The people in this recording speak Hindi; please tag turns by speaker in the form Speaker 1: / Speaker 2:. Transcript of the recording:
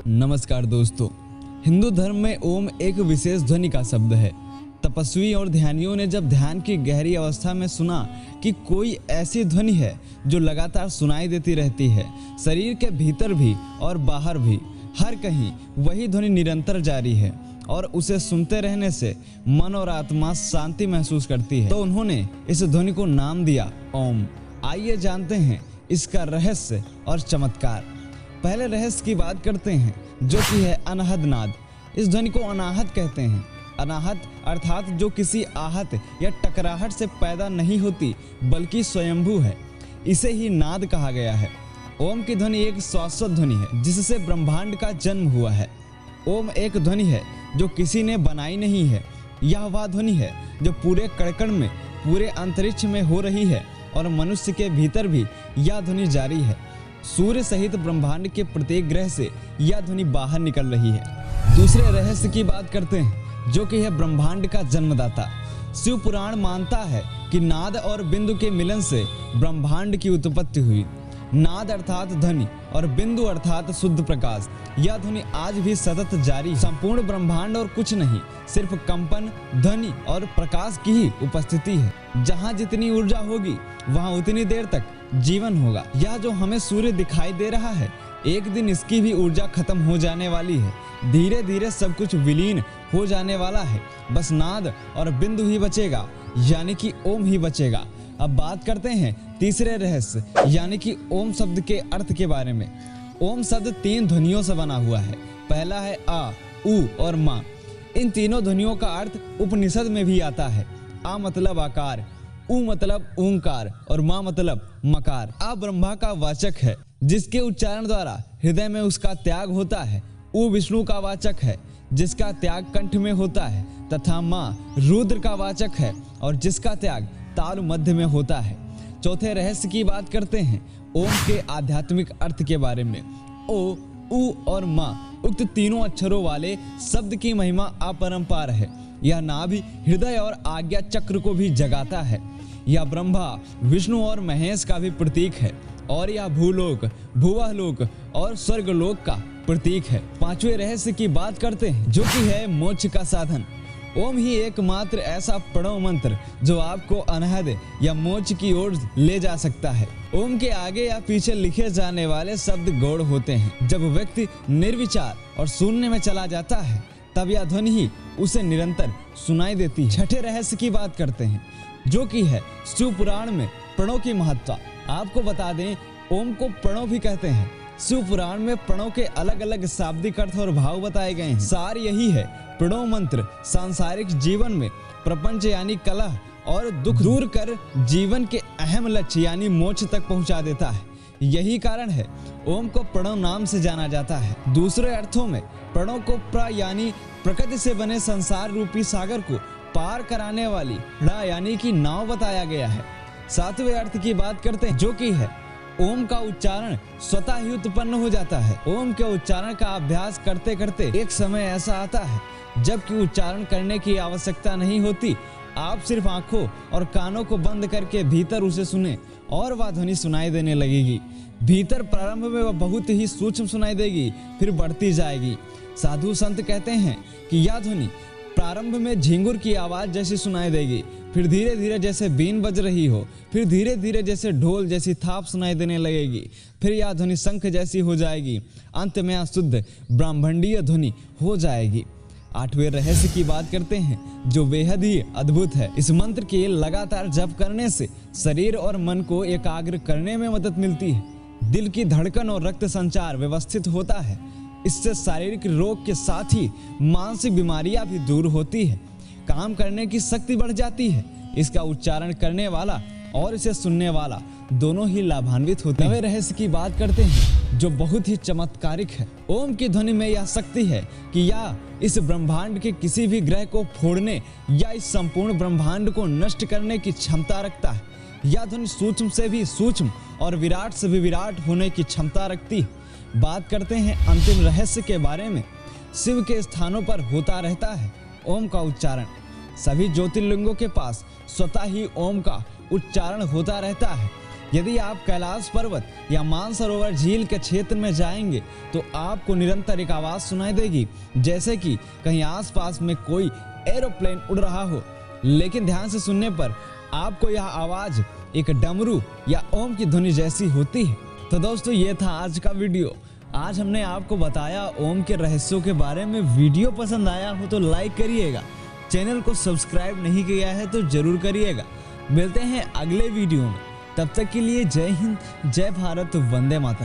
Speaker 1: नमस्कार दोस्तों, हिंदू धर्म में ओम एक विशेष ध्वनि का शब्द है। तपस्वी और ध्यानियों ने जब ध्यान की गहरी अवस्था में सुना कि कोई ऐसी ध्वनि है जो लगातार सुनाई देती रहती है, शरीर के भीतर भी और बाहर भी, हर कहीं वही ध्वनि निरंतर जारी है और उसे सुनते रहने से मन और आत्मा शांति महसूस करती है, तो उन्होंने इस ध्वनि को नाम दिया ओम। आइए जानते हैं इसका रहस्य और चमत्कार। पहले रहस्य की बात करते हैं, जो कि है अनाहत नाद। इस ध्वनि को अनाहत कहते हैं। अनाहत अर्थात जो किसी आहत या टकराहट से पैदा नहीं होती बल्कि स्वयंभू है, इसे ही नाद कहा गया है। ओम की ध्वनि एक शाश्वत ध्वनि है जिससे ब्रह्मांड का जन्म हुआ है। ओम एक ध्वनि है जो किसी ने बनाई नहीं है। यह वह ध्वनि है जो पूरे कण में, पूरे अंतरिक्ष में हो रही है और मनुष्य के भीतर भी यह ध्वनि जारी है। सूर्य सहित ब्रह्मांड के प्रत्येक ग्रह से यह ध्वनि बाहर निकल रही है। दूसरे रहस्य की बात करते हैं, जो कि है ब्रह्मांड का जन्मदाता। शिव पुराण मानता है कि नाद और बिंदु के मिलन से ब्रह्मांड की उत्पत्ति हुई। नाद अर्थात ध्वनि और बिंदु अर्थात शुद्ध प्रकाश। यह ध्वनि आज भी सतत जारी। संपूर्ण ब्रह्मांड और कुछ नहीं, सिर्फ कंपन, ध्वनि और प्रकाश की ही उपस्थिति है। जहाँ जितनी ऊर्जा होगी वहाँ उतनी देर तक जीवन होगा। यह जो हमें सूर्य दिखाई दे रहा है, एक दिन इसकी भी ऊर्जा खत्म हो जाने वाली है। धीरे धीरे सब कुछ विलीन हो जाने वाला है। बस नाद और बिंदु ही बचेगा, यानी कि ओम ही बचेगा। अब बात करते हैं तीसरे रहस्य, यानी कि ओम शब्द के अर्थ के बारे में। ओम शब्द 3 ध्वनियों से बना हुआ है। पहला है आ, उ और मा। इन तीनों ध्वनियों का अर्थ उपनिषद में भी आता है। आ मतलब आकार, उ मतलब ओंकार और मा मतलब मकार। आ ब्रह्मा का वाचक है, जिसके उच्चारण द्वारा हृदय में उसका त्याग होता है। उ विष्णु का वाचक है, जिसका त्याग कंठ में होता है, तथा माँ रुद्र का वाचक है और जिसका त्याग तालु मध्य में होता है। चौथे रहस्य की बात करते हैं, ओम के आध्यात्मिक अर्थ के बारे में। ओ, उ और माँ उक्त तीनों अक्षरों वाले शब्द की महिमा अपरंपार है। यह नाभि, हृदय और आज्ञा चक्र को भी जगाता है। यह ब्रह्मा, विष्णु और महेश का भी प्रतीक है और यह भूलोक, भुवलोक और स्वर्गलोक का प्रतीक है। पांचवें रहस्य की बात करते हैं, जो कि है मोक्ष का साधन। ओम ही एकमात्र ऐसा प्रणव मंत्र जो आपको अनहद या मोक्ष की ओर ले जा सकता है। ओम के आगे या पीछे लिखे जाने वाले शब्द गौड़ होते हैं। जब व्यक्ति निर्विचार और शून्य में चला जाता है, तब यह ध्वनि ही उसे निरंतर सुनाई देती है। छठे रहस्य की बात करते हैं, जो कि है शिव पुराण में प्रणव की महत्ता। आपको बता दें, ओम को प्रणव भी कहते हैं। शिव पुराण में प्रणव के अलग अलग शाब्दिक अर्थ और भाव बताए गए हैं। सार यही है, प्रणव मंत्र सांसारिक जीवन में प्रपंच यानी कलह और दुख दूर कर जीवन के अहम लक्ष्य यानी मोक्ष तक पहुंचा देता है। यही कारण है ओम को प्रणव नाम से जाना जाता है। दूसरे अर्थों में प्रणव को प्र यानी प्रकृति से बने संसार रूपी सागर को पार कराने वाली ण यानी कि नाव बताया गया है। सातवें अर्थ की बात करते हैं, जो कि है ओम का उच्चारण स्वतः ही उत्पन्न हो जाता है। ओम के उच्चारण का अभ्यास करते करते एक समय ऐसा आता है जबकि उच्चारण करने की आवश्यकता नहीं होती। आप सिर्फ आंखों और कानों को बंद करके भीतर उसे सुने और वह ध्वनि सुनाई देने लगेगी। भीतर प्रारंभ में वह बहुत ही सूक्ष्म सुनाई देगी, फिर बढ़ती जाएगी। साधु संत कहते हैं कि यह ध्वनि प्रारंभ में झिंगुर की आवाज जैसी सुनाई देगी, फिर धीरे धीरे जैसे बीन बज रही हो, फिर धीरे धीरे जैसे ढोल जैसी थाप सुनाई देने लगेगी, फिर यह ध्वनि शंख जैसी हो जाएगी, अंत में यह शुद्ध ब्राह्मणीय ध्वनि हो जाएगी। आठवें रहस्य की बात करते हैं, जो बेहद ही अद्भुत है। इस मंत्र के लगातार जप करने से शरीर और मन को एकाग्र करने में मदद मिलती है। दिल की धड़कन और रक्त संचार व्यवस्थित होता है। इससे शारीरिक रोग के साथ ही मानसिक बीमारियां भी दूर होती है। काम करने की शक्ति बढ़ जाती है। इसका उच्चारण करने वाला और इसे सुनने वाला दोनों ही लाभान्वित होते हैं। नवे रहस्य की बात करते हैं, जो बहुत ही चमत्कारिक है। ओम की ध्वनि में यह शक्ति है कि यह इस ब्रह्मांड के किसी भी ग्रह को फोड़ने या इस संपूर्ण ब्रह्मांड को नष्ट करने की क्षमता रखता है। यह ध्वनि सूक्ष्म से भी सूक्ष्म और विराट से भी विराट होने की क्षमता रखती है। बात करते हैं अंतिम रहस्य के बारे में। शिव के स्थानों पर होता रहता है ओम का उच्चारण। सभी ज्योतिर्लिंगों के पास स्वतः ही ओम का उच्चारण होता रहता है। यदि आप कैलाश पर्वत या मानसरोवर झील के क्षेत्र में जाएंगे तो आपको निरंतर एक आवाज सुनाई देगी, जैसे कि कहीं आसपास में कोई एरोप्लेन उड़ रहा हो। लेकिन ध्यान से सुनने पर आपको यह आवाज एक डमरू या ओम की ध्वनि जैसी होती है। तो दोस्तों, ये था आज का वीडियो। आज हमने आपको बताया ओम के रहस्यों के बारे में। वीडियो पसंद आया हो तो लाइक करिएगा, चैनल को सब्सक्राइब नहीं किया है तो जरूर करिएगा। मिलते हैं अगले वीडियो में, तब तक के लिए जय हिंद, जय भारत, वंदे मातरम।